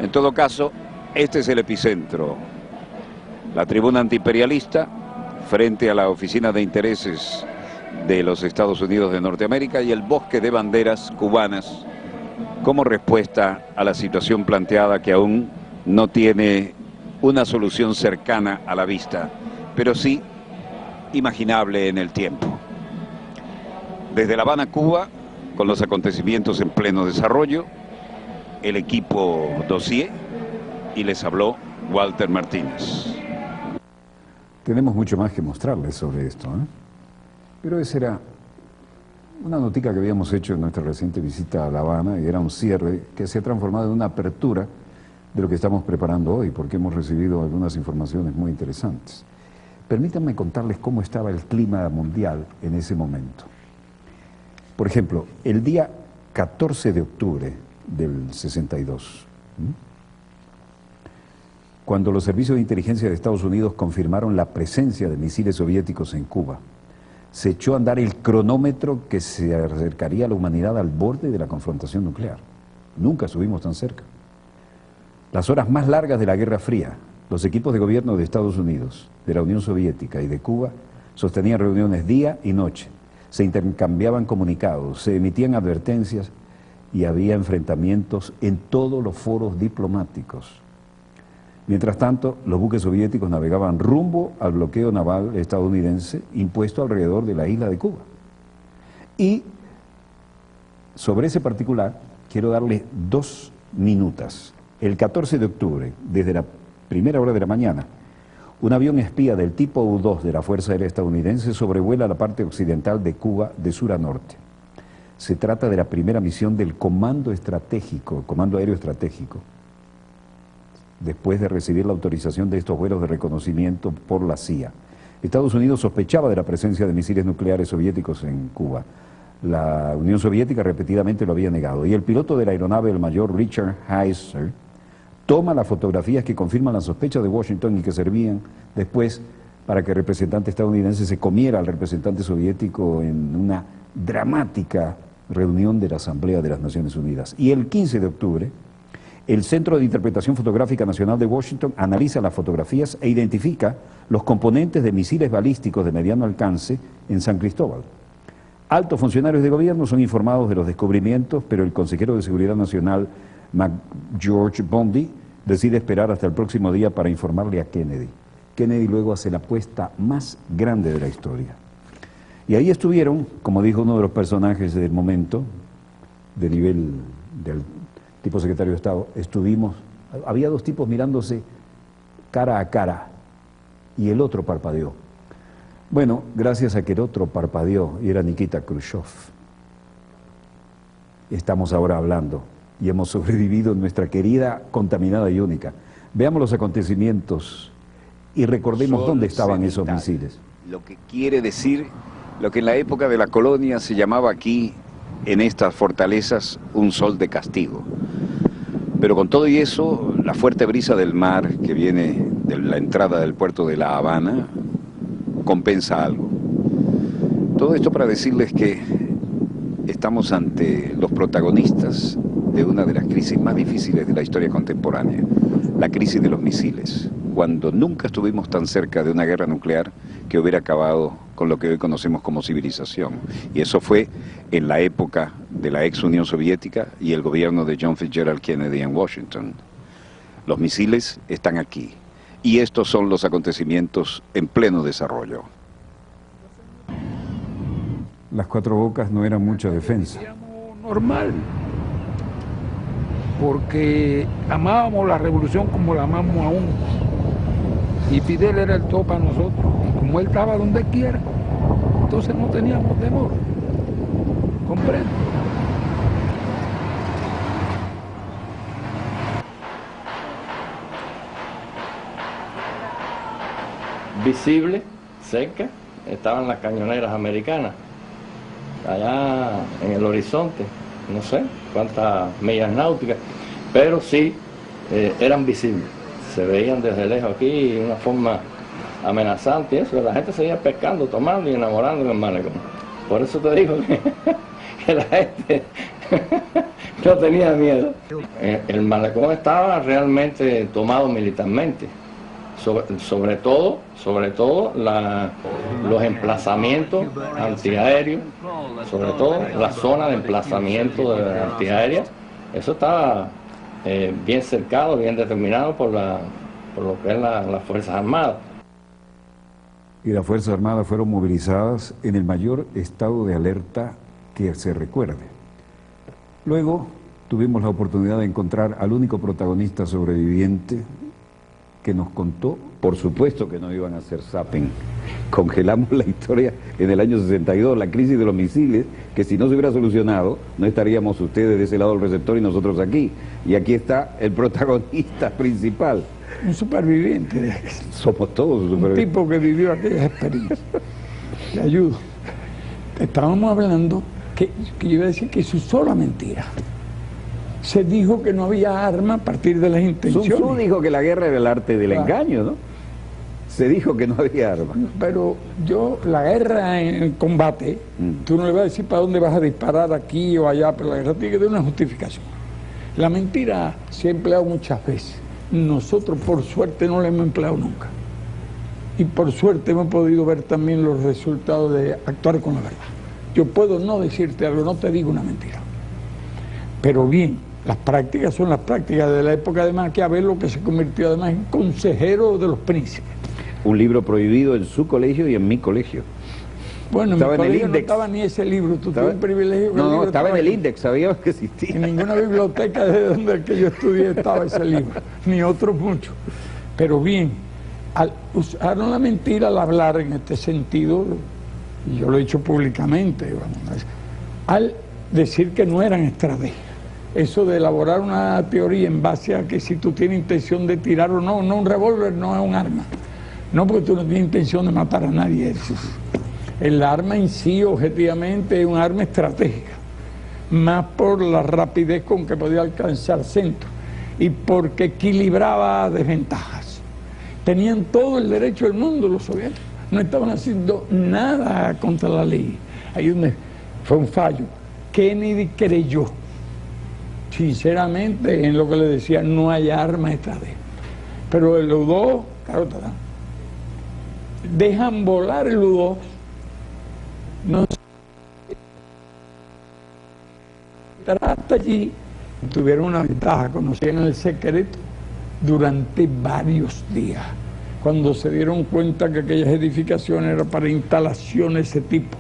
En todo caso, este es el epicentro. La tribuna antiimperialista frente a la oficina de intereses de los Estados Unidos de Norteamérica y el bosque de banderas cubanas como respuesta a la situación planteada, que aún no tiene una solución cercana a la vista, pero sí imaginable en el tiempo. Desde La Habana, Cuba, con los acontecimientos en pleno desarrollo, el equipo Dossier, y les habló Walter Martínez. Tenemos mucho más que mostrarles sobre esto, ¿eh? Pero esa era una notica que habíamos hecho en nuestra reciente visita a La Habana y era un cierre que se ha transformado en una apertura de lo que estamos preparando hoy, porque hemos recibido algunas informaciones muy interesantes. Permítanme contarles cómo estaba el clima mundial en ese momento. Por ejemplo, el día 14 de octubre, del 62. Cuando los servicios de inteligencia de Estados Unidos confirmaron la presencia de misiles soviéticos en Cuba, se echó a andar el cronómetro que se acercaría a la humanidad al borde de la confrontación nuclear. Nunca estuvimos tan cerca. Las horas más largas de la Guerra Fría, los equipos de gobierno de Estados Unidos, de la Unión Soviética y de Cuba sostenían reuniones día y noche, se intercambiaban comunicados, se emitían advertencias y había enfrentamientos en todos los foros diplomáticos. Mientras tanto, los buques soviéticos navegaban rumbo al bloqueo naval estadounidense impuesto alrededor de la isla de Cuba. Y sobre ese particular quiero darle 2 minutos. El 14 de octubre, desde la primera hora de la mañana, un avión espía del tipo U-2 de la Fuerza Aérea Estadounidense sobrevuela la parte occidental de Cuba de sur a norte. Se trata de la primera misión del Comando Estratégico, Comando Aéreo Estratégico, después de recibir la autorización de estos vuelos de reconocimiento por la CIA. Estados Unidos sospechaba de la presencia de misiles nucleares soviéticos en Cuba. La Unión Soviética repetidamente lo había negado. Y el piloto de la aeronave, el mayor Richard Heiser, toma las fotografías que confirman las sospechas de Washington y que servían después para que el representante estadounidense se comiera al representante soviético en una dramática reunión de la Asamblea de las Naciones Unidas. Y el 15 de octubre, el Centro de Interpretación Fotográfica Nacional de Washington analiza las fotografías e identifica los componentes de misiles balísticos de mediano alcance en San Cristóbal. Altos funcionarios de gobierno son informados de los descubrimientos, pero el consejero de Seguridad Nacional, George Bondi, decide esperar hasta el próximo día para informarle a Kennedy. Kennedy luego hace la apuesta más grande de la historia. Y ahí estuvieron, como dijo uno de los personajes del momento, de nivel del tipo secretario de Estado, había 2 tipos mirándose cara a cara y el otro parpadeó. Bueno, gracias a que el otro parpadeó y era Nikita Khrushchev, estamos ahora hablando y hemos sobrevivido en nuestra querida, contaminada y única. Veamos los acontecimientos y recordemos dónde estaban esos misiles. Lo que quiere decir lo que en la época de la colonia se llamaba aquí, en estas fortalezas, un sol de castigo. Pero con todo y eso, la fuerte brisa del mar que viene de la entrada del puerto de La Habana compensa algo. Todo esto para decirles que estamos ante los protagonistas de una de las crisis más difíciles de la historia contemporánea, la crisis de los misiles, cuando nunca estuvimos tan cerca de una guerra nuclear que hubiera acabado con lo que hoy conocemos como civilización. Y eso fue en la época de la ex Unión Soviética y el gobierno de John Fitzgerald Kennedy en Washington. Los misiles están aquí. Y estos son los acontecimientos en pleno desarrollo. Las Cuatro Bocas no eran mucha defensa. Normal, porque amábamos la revolución como la amamos aún. Y Fidel era el todo para nosotros. Y como él estaba donde quiera, entonces no teníamos temor. ¿Comprende? Visible, cerca, estaban las cañoneras americanas, allá en el horizonte, no sé cuántas millas náuticas, pero sí eran visibles, se veían desde lejos aquí de una forma amenazante y eso, la gente seguía pescando, tomando y enamorando en el malecón. Por eso te digo que la gente no tenía miedo. El malecón estaba realmente tomado militarmente. Sobre todo los emplazamientos antiaéreos, sobre todo la zona de emplazamiento antiaérea, eso estaba bien cercado, bien determinado por lo que es las Fuerzas Armadas. Y las Fuerzas Armadas fueron movilizadas en el mayor estado de alerta que se recuerde. Luego tuvimos la oportunidad de encontrar al único protagonista sobreviviente que nos contó, por supuesto que no iban a hacer zapping. Congelamos la historia en el año 62, la crisis de los misiles, que si no se hubiera solucionado, no estaríamos ustedes de ese lado del receptor y nosotros aquí. Y aquí está el protagonista principal. Un superviviente. Somos todos supervivientes. Un tipo que vivió aquellas experiencias. Le ayudo. Estábamos hablando que yo iba a decir que su sola mentira se dijo que no había arma a partir de las intenciones. Sun Tzu dijo que la guerra era el arte del engaño, ¿no? Se dijo que no había arma. Pero la guerra en combate, tú no le vas a decir para dónde vas a disparar, aquí o allá, pero la guerra tiene que tener una justificación. La mentira se ha empleado muchas veces. Nosotros, por suerte, no la hemos empleado nunca. Y por suerte hemos podido ver también los resultados de actuar con la verdad. Yo puedo no decirte algo, no te digo una mentira. Pero bien, las prácticas son las prácticas de la época de Maquiavelo, que se convirtió además en consejero de los príncipes. Un libro prohibido en su colegio y en mi colegio. Bueno, estaba en mi colegio el no estaba ni ese libro, tú tuviste un privilegio. No, estaba en el Index, sabía que existía. En ninguna biblioteca de donde que yo estudié estaba ese libro, ni otros muchos. Pero bien, usaron la mentira al hablar en este sentido, y yo lo he dicho públicamente, al decir que no eran estrategias. Eso de elaborar una teoría en base a que si tú tienes intención de tirar o no, un revólver no es un arma. No, porque tú no tienes intención de matar a nadie. El arma en sí, objetivamente, es un arma estratégica, más por la rapidez con que podía alcanzar centro y porque equilibraba desventajas. Tenían todo el derecho del mundo los soviéticos, no estaban haciendo nada contra la ley. Ahí fue un fallo. Kennedy creyó, sinceramente, en lo que le decía, no hay arma estratégica. Pero el U-2, claro, dejan volar el U-2, no trata allí, tuvieron una ventaja, conocían el secreto durante varios días. Cuando se dieron cuenta que aquellas edificaciones eran para instalaciones de ese tipo,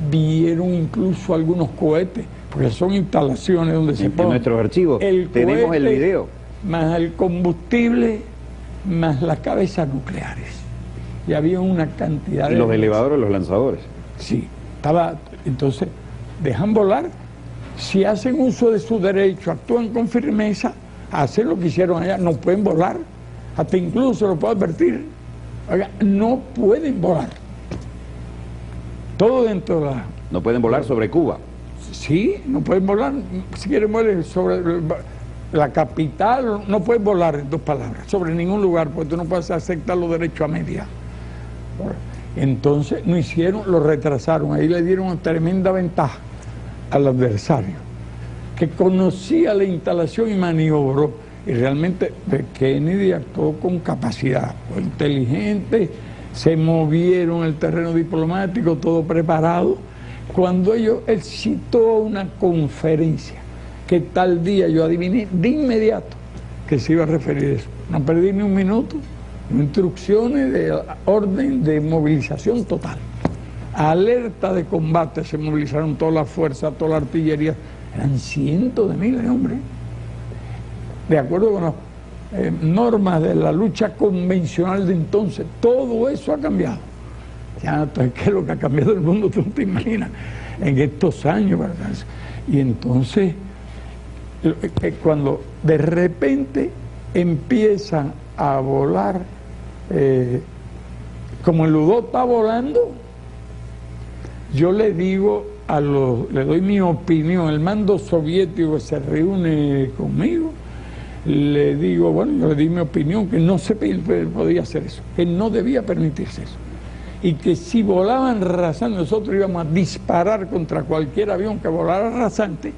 vieron incluso algunos cohetes, porque son instalaciones donde se pone en nuestros archivos tenemos cohete, el video, más el combustible, más las cabezas nucleares. Y había una cantidad de... los elevadores, los lanzadores. Sí, entonces, dejan volar. Si hacen uso de su derecho, actúan con firmeza, hacen lo que hicieron allá, no pueden volar. Hasta incluso lo puedo advertir. Oiga, no pueden volar. Todo dentro de la... No pueden volar sobre Cuba. Sí, no pueden volar. Si quieren volar sobre la capital, no pueden volar, en dos palabras, sobre ningún lugar, porque tú no puedes aceptar los derechos a media. Entonces no hicieron, lo retrasaron, ahí le dieron una tremenda ventaja al adversario, que conocía la instalación y maniobró, y realmente Kennedy actuó con capacidad, fue inteligente, se movieron el terreno diplomático, todo preparado. Cuando él citó una conferencia, que tal día yo adiviné de inmediato que se iba a referir a eso, no perdí ni un minuto. Instrucciones de orden de movilización total, alerta de combate, se movilizaron todas las fuerzas, toda la artillería, eran cientos de miles de hombres, de acuerdo con las normas de la lucha convencional de entonces. Todo eso ha cambiado. Ya, entonces, ¿qué es lo que ha cambiado el mundo? Tú no te imaginas, en estos años, ¿verdad? Y entonces, cuando de repente empiezan a volar, como el U-2 está volando, yo le digo le doy mi opinión, el mando soviético se reúne conmigo, le digo, bueno, yo le di mi opinión, que no se podía hacer eso, que no debía permitirse eso, y que si volaban rasante, nosotros íbamos a disparar contra cualquier avión que volara rasante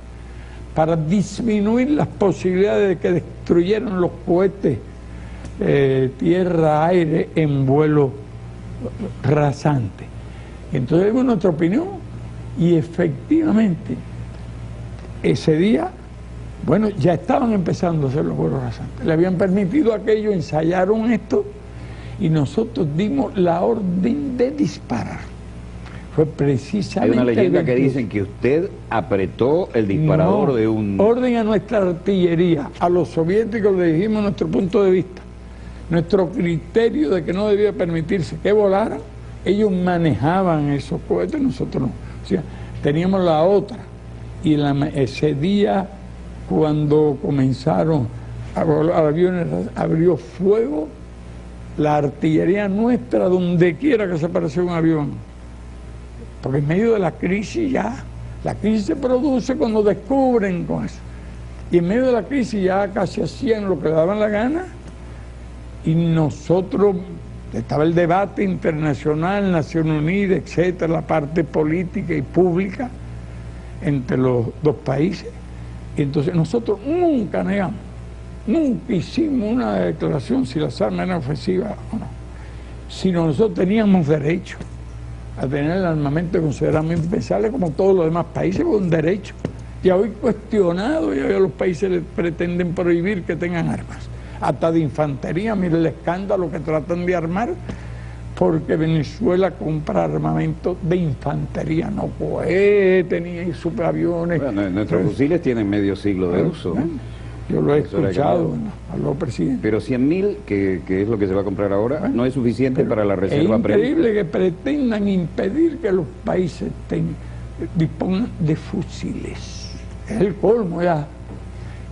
para disminuir las posibilidades de que destruyeran los cohetes tierra-aire en vuelo rasante. Entonces dimos nuestra opinión y efectivamente ese día, bueno, ya estaban empezando a hacer los vuelos rasantes. Le habían permitido aquello, ensayaron esto y nosotros dimos la orden de disparar. Fue precisamente... Hay una leyenda que dicen que usted apretó el disparador de un... Orden a nuestra artillería, a los soviéticos le dijimos nuestro punto de vista, nuestro criterio de que no debía permitirse que volaran. Ellos manejaban esos cohetes, nosotros no. O sea, teníamos la otra. Y ese día, cuando comenzaron a volar aviones, abrió fuego la artillería nuestra donde quiera que se apareció un avión. Porque en medio de la crisis ya, la crisis se produce cuando descubren con eso. Y en medio de la crisis ya casi hacían lo que le daban la gana, y nosotros, estaba el debate internacional, Naciones Unidas, etcétera, la parte política y pública entre los dos países. Y entonces nosotros nunca negamos, nunca hicimos una declaración si las armas eran ofensivas o no, sino nosotros teníamos derecho a tener el armamento considerablemente indispensable como todos los demás países, con derecho. Ya hoy cuestionado, ya los países les pretenden prohibir que tengan armas, hasta de infantería. Mire el escándalo que tratan de armar, porque Venezuela compra armamento de infantería, no cohetes, ni superaviones. Bueno, nuestros fusiles tienen medio siglo de uso. Yo lo he escuchado, habló presidente. Pero 100.000, que es lo que se va a comprar ahora, no es suficiente para la reserva prevista. Es increíble que pretendan impedir que los países dispongan de fusiles. Es el colmo ya.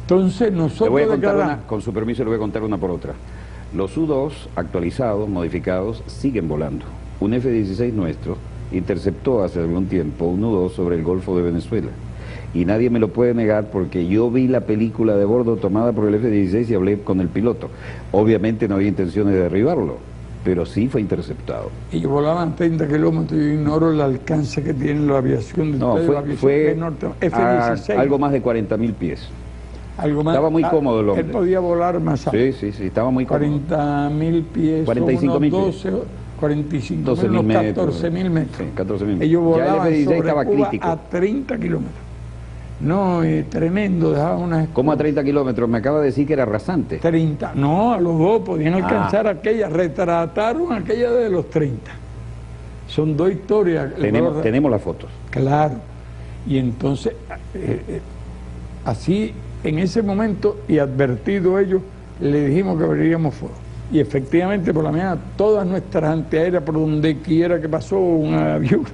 Entonces nosotros... Le voy a contar con su permiso le voy a contar una por otra. Los U-2 actualizados, modificados, siguen volando. Un F-16 nuestro interceptó hace algún tiempo un U-2 sobre el Golfo de Venezuela. Y nadie me lo puede negar porque yo vi la película de bordo tomada por el F-16 y hablé con el piloto. Obviamente no había intenciones de derribarlo, pero sí fue interceptado. Y volaban 30 kilómetros, yo ignoro el alcance que tiene la aviación de fue F-16. Algo más de 40.000 pies. Algo más, estaba muy cómodo el hombre. Él podía volar más alto. Sí, estaba muy cómodo. 40.000 pies, 45.000 pies. 45.000 metros, 14.000 metros. Sí, 14.000. Ellos volaban ya el F-16 sobre estaba Cuba crítico. a 30 kilómetros. No, tremendo, dejaba una... ¿Cómo a 30 kilómetros? Me acaba de decir que era rasante. 30, no, a los dos podían alcanzar aquella, retrataron aquella de los 30. Son dos historias. Tenemos las fotos. Claro, y entonces, así, en ese momento, y advertido ellos, le dijimos que abriríamos fuego. Y efectivamente, por la mañana, todas nuestras antiaéreas, por donde quiera que pasó un avión,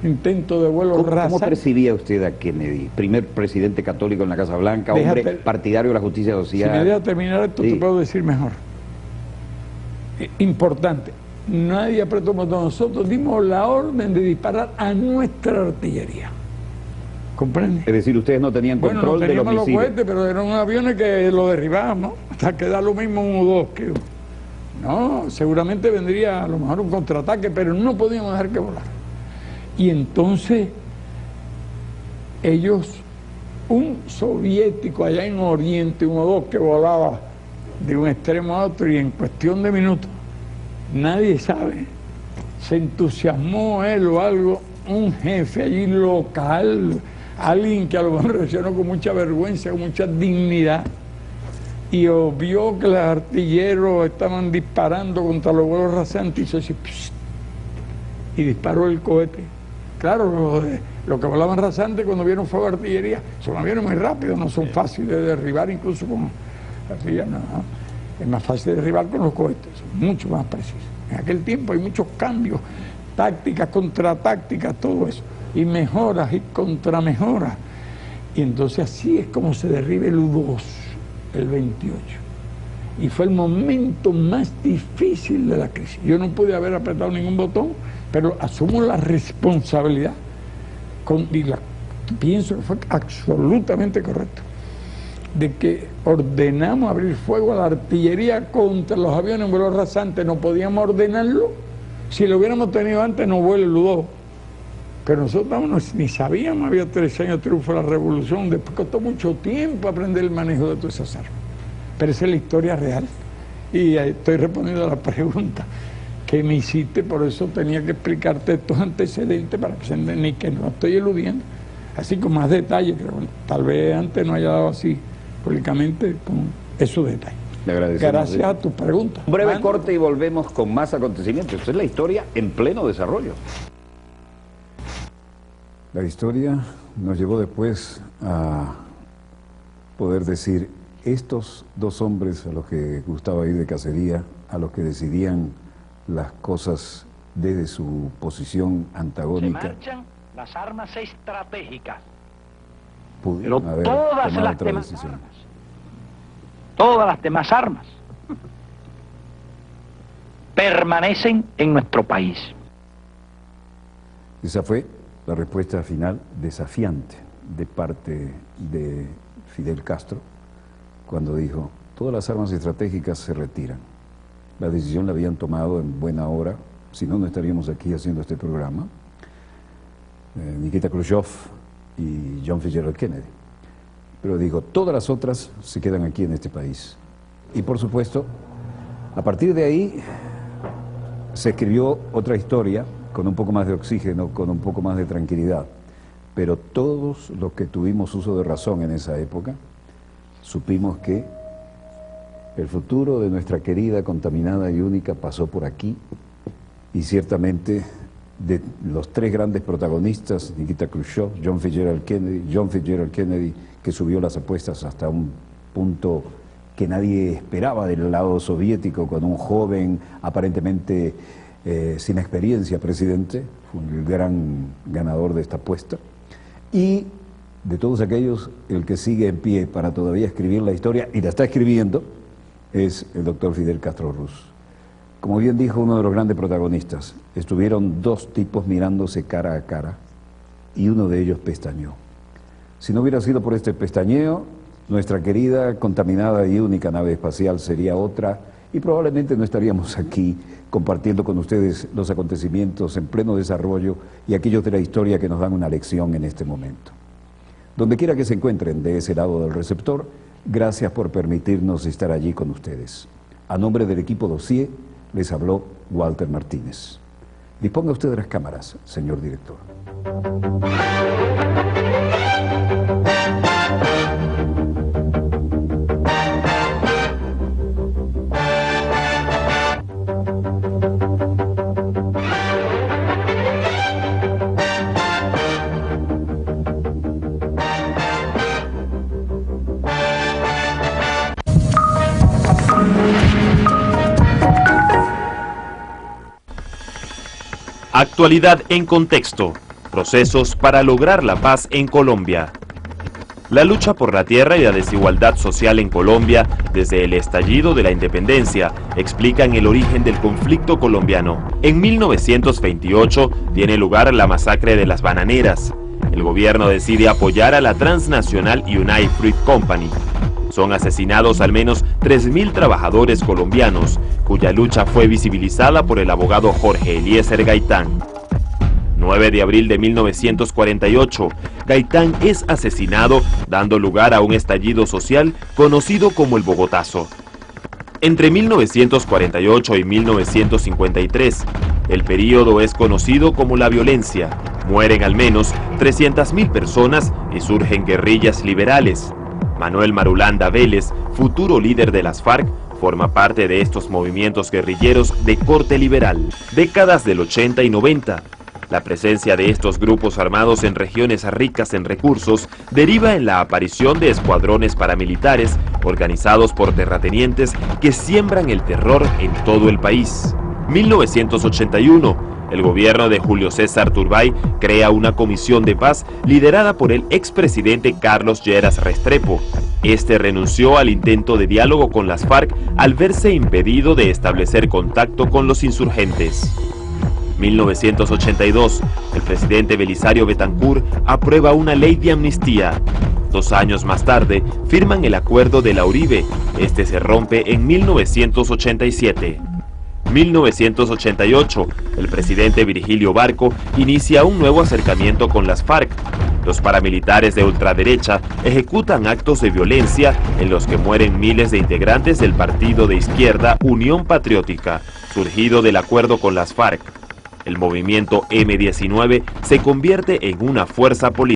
intento de vuelo rasante. ¿Cómo percibía usted a Kennedy? Primer presidente católico en la Casa Blanca, hombre partidario de la justicia social. Si me deja terminar esto, te puedo decir mejor. Importante, nadie apretó botón. Nosotros dimos la orden de disparar a nuestra artillería. ¿Comprende? Es decir, ustedes no tenían control de los misiles. Los cohetes, pero eran aviones que lo derribábamos, hasta que da lo mismo un U-2 que... No, seguramente vendría a lo mejor un contraataque, pero no podíamos dejar que volara. Y entonces ellos, un soviético allá en Oriente, uno o dos que volaba de un extremo a otro y en cuestión de minutos, nadie sabe, se entusiasmó él o algo, un jefe allí local, alguien que a lo mejor reaccionó con mucha vergüenza, con mucha dignidad, y vio que los artilleros estaban disparando contra los vuelos rasantes y hizo así, psh, y disparó el cohete. Claro, los que volaban rasantes cuando vieron fuego de artillería son aviones muy rápidos, no son fáciles de derribar incluso con artillería, no. Es más fácil de derribar con los cohetes, son mucho más precisos. En aquel tiempo hay muchos cambios, tácticas, contratácticas, todo eso, y mejoras y contramejoras. Y entonces así es como se derriba el U-2, el 28. Y fue el momento más difícil de la crisis. Yo no pude haber apretado ningún botón, pero asumo la responsabilidad, pienso que fue absolutamente correcto, de que ordenamos abrir fuego a la artillería contra los aviones en vuelo rasante. No podíamos ordenarlo, si lo hubiéramos tenido antes no vuela el U-2, pero nosotros ni sabíamos, había 3 años de triunfo de la revolución, después costó mucho tiempo aprender el manejo de todas esas armas, pero esa es la historia real, y estoy respondiendo a la pregunta que me hiciste, por eso tenía que explicarte estos antecedentes para que se entiendan y que no estoy eludiendo, así con más detalles, que tal vez antes no haya dado así públicamente con esos detalles. Le agradecemos. Gracias a tu pregunta. Un breve corte y volvemos con más acontecimientos. Esta es la historia en pleno desarrollo. La historia nos llevó después a poder decir, estos dos hombres a los que gustaba ir de cacería, a los que decidían las cosas desde su posición antagónica, se marchan las armas estratégicas, pudieron haber tomado otra decisión. Todas las demás armas permanecen en nuestro país. Esa fue la respuesta final desafiante de parte de Fidel Castro, cuando dijo: todas las armas estratégicas se retiran. La decisión la habían tomado en buena hora, si no, no estaríamos aquí haciendo este programa, Nikita Khrushchev y John Fitzgerald Kennedy. Pero digo, todas las otras se quedan aquí en este país. Y por supuesto, a partir de ahí se escribió otra historia con un poco más de oxígeno, con un poco más de tranquilidad. Pero todos los que tuvimos uso de razón en esa época, supimos que el futuro de nuestra querida, contaminada y única pasó por aquí, y ciertamente de los tres grandes protagonistas, Nikita Khrushchev, John Fitzgerald Kennedy, que subió las apuestas hasta un punto que nadie esperaba del lado soviético, con un joven aparentemente sin experiencia presidente, fue el gran ganador de esta apuesta. Y de todos aquellos, el que sigue en pie para todavía escribir la historia, y la está escribiendo, es el doctor Fidel Castro Ruz. Como bien dijo uno de los grandes protagonistas, estuvieron dos tipos mirándose cara a cara y uno de ellos pestañeó. Si no hubiera sido por este pestañeo, nuestra querida, contaminada y única nave espacial sería otra, y probablemente no estaríamos aquí compartiendo con ustedes los acontecimientos en pleno desarrollo y aquellos de la historia que nos dan una lección en este momento. Donde quiera que se encuentren de ese lado del receptor, gracias por permitirnos estar allí con ustedes. A nombre del equipo Dossier, les habló Walter Martínez. Disponga usted de las cámaras, señor director. Actualidad en contexto. Procesos para lograr la paz en Colombia. La lucha por la tierra y la desigualdad social en Colombia, desde el estallido de la independencia, explican el origen del conflicto colombiano. En 1928 tiene lugar la masacre de las bananeras. El gobierno decide apoyar a la transnacional United Fruit Company. Son asesinados al menos 3.000 trabajadores colombianos, cuya lucha fue visibilizada por el abogado Jorge Eliezer Gaitán. 9 de abril de 1948, Gaitán es asesinado, dando lugar a un estallido social conocido como el Bogotazo. Entre 1948 y 1953, el período es conocido como la violencia. Mueren al menos 300.000 personas y surgen guerrillas liberales. Manuel Marulanda Vélez, futuro líder de las FARC, forma parte de estos movimientos guerrilleros de corte liberal. Décadas del 80 y 90. La presencia de estos grupos armados en regiones ricas en recursos deriva en la aparición de escuadrones paramilitares organizados por terratenientes que siembran el terror en todo el país. 1981. El gobierno de Julio César Turbay crea una comisión de paz liderada por el expresidente Carlos Lleras Restrepo. Este renunció al intento de diálogo con las FARC al verse impedido de establecer contacto con los insurgentes. 1982. El presidente Belisario Betancur aprueba una ley de amnistía. 2 años más tarde, firman el acuerdo de la Uribe. Este se rompe en 1987. 1988, el presidente Virgilio Barco inicia un nuevo acercamiento con las FARC. Los paramilitares de ultraderecha ejecutan actos de violencia en los que mueren miles de integrantes del partido de izquierda Unión Patriótica, surgido del acuerdo con las FARC. El movimiento M-19 se convierte en una fuerza política.